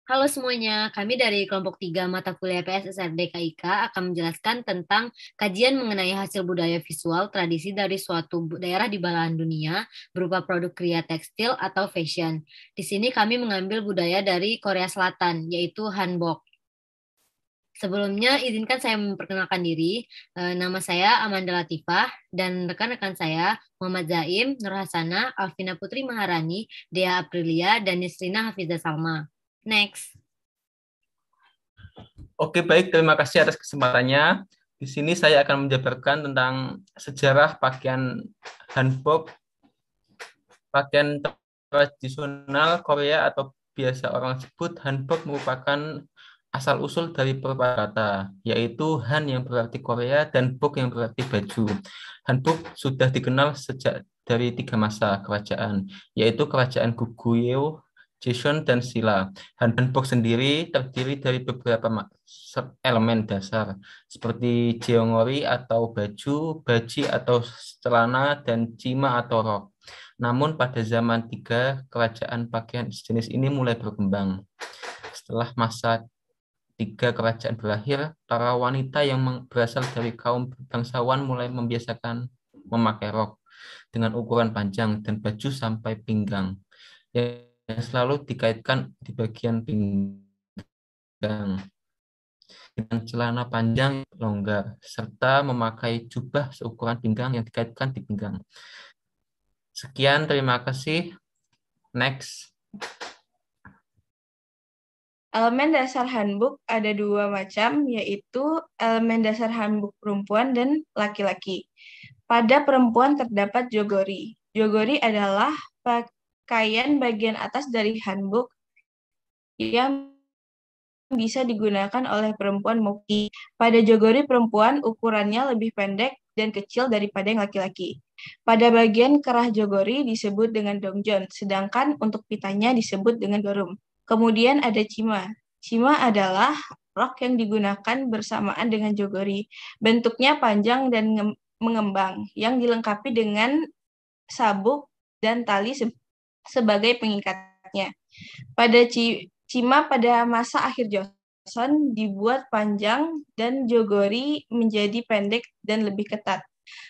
Halo semuanya, kami dari kelompok 3 mata kuliah PSSRD KIK akan menjelaskan tentang kajian mengenai hasil budaya visual tradisi dari suatu daerah di belahan dunia berupa produk kriya tekstil atau fashion. Di sini kami mengambil budaya dari Korea Selatan, yaitu hanbok. Sebelumnya, izinkan saya memperkenalkan diri. Nama saya Amanda Latifah dan rekan-rekan saya Muhammad Zaim, Nur Hasana, Alvina Putri Maharani, Dea Aprilia, dan Nisrina Hafizah Salma. Next. Oke, baik. Terima kasih atas kesempatannya. Di sini saya akan menjabarkan tentang sejarah pakaian hanbok, pakaian tradisional Korea atau biasa orang sebut hanbok merupakan asal-usul dari beberapa kata, yaitu han yang berarti Korea dan bok yang berarti baju. Hanbok sudah dikenal sejak dari tiga masa kerajaan, yaitu kerajaan Goguryeo, Joseon, dan Silla. Hanbok sendiri terdiri dari beberapa elemen dasar, seperti jeongori atau baju, baji atau celana, dan chima atau rok. Namun pada zaman tiga, kerajaan pakaian sejenis ini mulai berkembang. Setelah masa tiga kerajaan berakhir, para wanita yang berasal dari kaum bangsawan mulai membiasakan memakai rok dengan ukuran panjang dan baju sampai pinggang yang selalu dikaitkan di bagian pinggang dengan celana panjang longgar serta memakai jubah seukuran pinggang yang dikaitkan di pinggang. Sekian, terima kasih. Next. Elemen dasar handbook ada dua macam, yaitu elemen dasar handbook perempuan dan laki-laki. Pada perempuan terdapat jogori. Jogori adalah pakaian bagian atas dari handbook yang bisa digunakan oleh perempuan maupun pada jogori perempuan ukurannya lebih pendek dan kecil daripada yang laki-laki. Pada bagian kerah jogori disebut dengan dongjeon, sedangkan untuk pitanya disebut dengan gorum. Kemudian ada chima. Chima adalah rok yang digunakan bersamaan dengan jogori. Bentuknya panjang dan mengembang, yang dilengkapi dengan sabuk dan tali sebagai pengikatnya. Pada chima pada masa akhir Joseon dibuat panjang dan jogori menjadi pendek dan lebih ketat.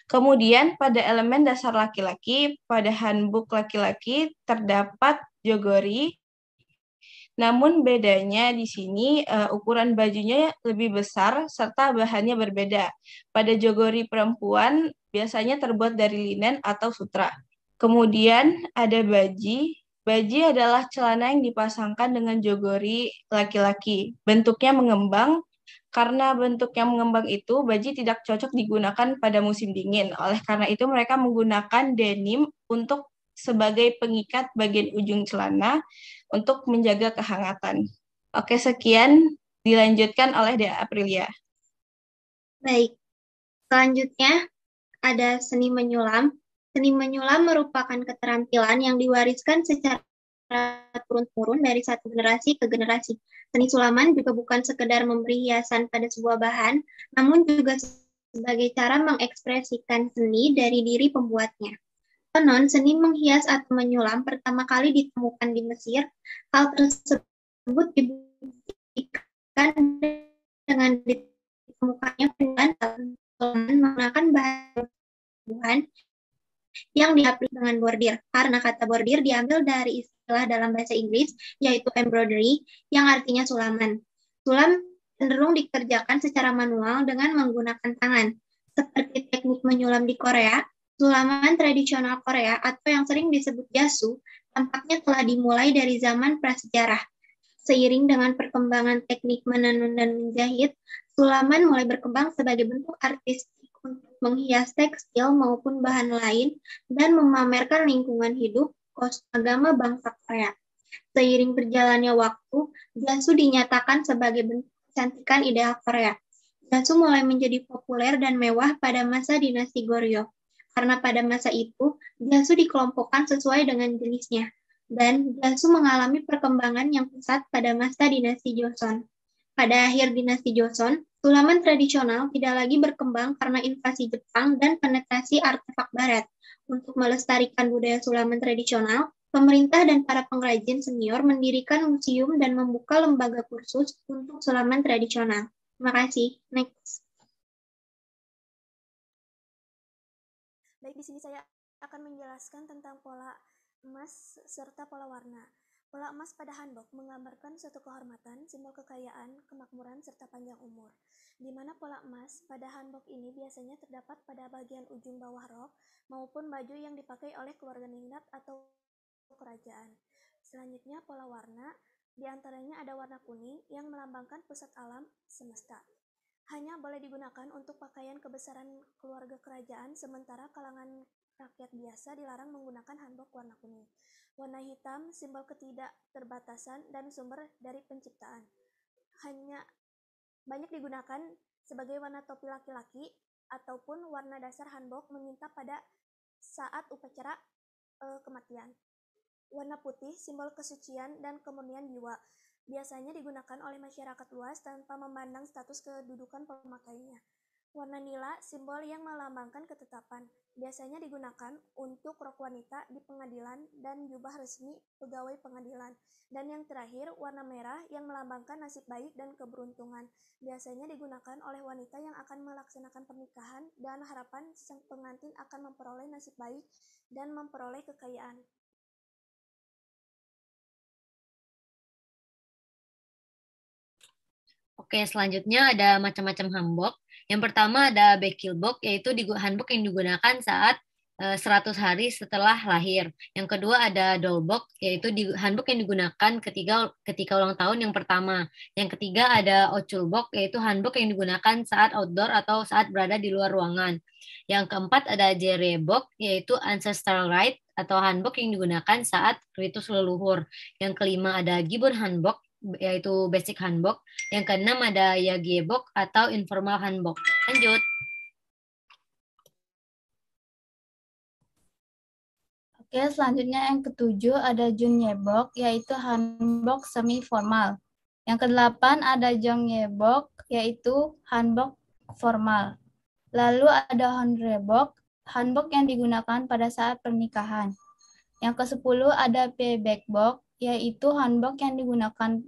Kemudian pada elemen dasar laki-laki, pada hanbok laki-laki terdapat jogori, namun bedanya di sini ukuran bajunya lebih besar serta bahannya berbeda. Pada jogori perempuan biasanya terbuat dari linen atau sutra. Kemudian ada baji. Baji adalah celana yang dipasangkan dengan jogori laki-laki. Bentuknya mengembang. Karena bentuknya mengembang itu, baji tidak cocok digunakan pada musim dingin. Oleh karena itu, mereka menggunakan denim untuk sebagai pengikat bagian ujung celana untuk menjaga kehangatan. Oke, sekian dilanjutkan oleh Dea Aprilia. Baik, selanjutnya ada seni menyulam. Seni menyulam merupakan keterampilan yang diwariskan secara turun-temurun dari satu generasi ke generasi. Seni sulaman juga bukan sekedar memberi hiasan pada sebuah bahan, namun juga sebagai cara mengekspresikan seni dari diri pembuatnya. Konon, seni menghias atau menyulam pertama kali ditemukan di Mesir. Hal tersebut dibuktikan dengan ditemukannya penemuan menggunakan bahan yang diaplik dengan bordir, karena kata bordir diambil dari istilah dalam bahasa Inggris, yaitu embroidery, yang artinya sulaman. Sulam cenderung dikerjakan secara manual dengan menggunakan tangan. Seperti teknik menyulam di Korea, sulaman tradisional Korea atau yang sering disebut yasu, tampaknya telah dimulai dari zaman prasejarah. Seiring dengan perkembangan teknik menenun dan menjahit, sulaman mulai berkembang sebagai bentuk artistik untuk menghias tekstil maupun bahan lain dan memamerkan lingkungan hidup, kostum agama bangsa Korea. Seiring berjalannya waktu, yasu dinyatakan sebagai bentuk kecantikan ideal Korea. Yasu mulai menjadi populer dan mewah pada masa dinasti Goryeo. Karena pada masa itu, yasu dikelompokkan sesuai dengan jenisnya. Dan yasu mengalami perkembangan yang pesat pada masa dinasti Joseon. Pada akhir dinasti Joseon, sulaman tradisional tidak lagi berkembang karena invasi Jepang dan penetrasi artefak barat. Untuk melestarikan budaya sulaman tradisional, Pemerintah dan para pengrajin senior mendirikan museum dan membuka lembaga kursus untuk sulaman tradisional. Terima kasih. Next. Baik, di sini saya akan menjelaskan tentang pola emas serta pola warna. Pola emas pada hanbok menggambarkan suatu kehormatan, simbol kekayaan, kemakmuran, serta panjang umur. Di mana pola emas pada hanbok ini biasanya terdapat pada bagian ujung bawah rok maupun baju yang dipakai oleh keluarga ningrat atau kerajaan. Selanjutnya pola warna, diantaranya ada warna kuning yang melambangkan pusat alam semesta. Hanya boleh digunakan untuk pakaian kebesaran keluarga kerajaan, sementara kalangan rakyat biasa dilarang menggunakan hanbok warna kuning. Warna hitam, simbol ketidakterbatasan dan sumber dari penciptaan. Hanya banyak digunakan sebagai warna topi laki-laki ataupun warna dasar hanbok meminta pada saat upacara kematian. Warna putih, simbol kesucian dan kemurnian jiwa. Biasanya digunakan oleh masyarakat luas tanpa memandang status kedudukan pemakainya. Warna nila, simbol yang melambangkan ketetapan. Biasanya digunakan untuk rok wanita di pengadilan dan jubah resmi pegawai pengadilan. Dan yang terakhir, warna merah yang melambangkan nasib baik dan keberuntungan. Biasanya digunakan oleh wanita yang akan melaksanakan pernikahan dan harapan sang pengantin akan memperoleh nasib baik dan memperoleh kekayaan. Oke, selanjutnya ada macam-macam hanbok. Yang pertama ada bekilbok, yaitu hanbok yang digunakan saat 100 hari setelah lahir. Yang kedua ada dolbok, yaitu hanbok yang digunakan ketika ulang tahun yang pertama. Yang ketiga ada oculbok, yaitu hanbok yang digunakan saat outdoor atau saat berada di luar ruangan. Yang keempat ada jerebok, yaitu ancestral rite atau hanbok yang digunakan saat ritus leluhur. Yang kelima ada gibbon hanbok, yaitu basic hanbok. Yang keenam ada yagiebok atau informal hanbok. Lanjut. Oke, selanjutnya yang ketujuh ada junyebok, yaitu hanbok semi formal. Yang kedelapan ada jongyebok, yaitu hanbok formal. Lalu ada honrebok, hanbok yang digunakan pada saat pernikahan. Yang ke-10 ada pebekbok, yaitu hanbok yang digunakan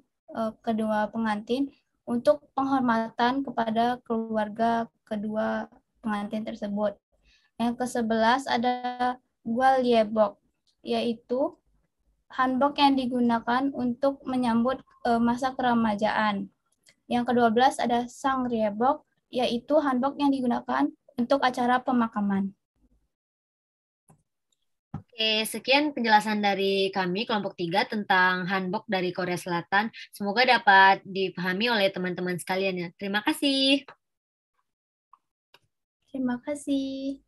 kedua pengantin untuk penghormatan kepada keluarga kedua pengantin tersebut. Yang ke-11 ada gwalyebok, yaitu hanbok yang digunakan untuk menyambut masa keremajaan. Yang ke-12 ada sangryebok, yaitu hanbok yang digunakan untuk acara pemakaman. Oke, sekian penjelasan dari kami kelompok 3 tentang hanbok dari Korea Selatan. Semoga dapat dipahami oleh teman-teman sekalian ya. Terima kasih. Terima kasih.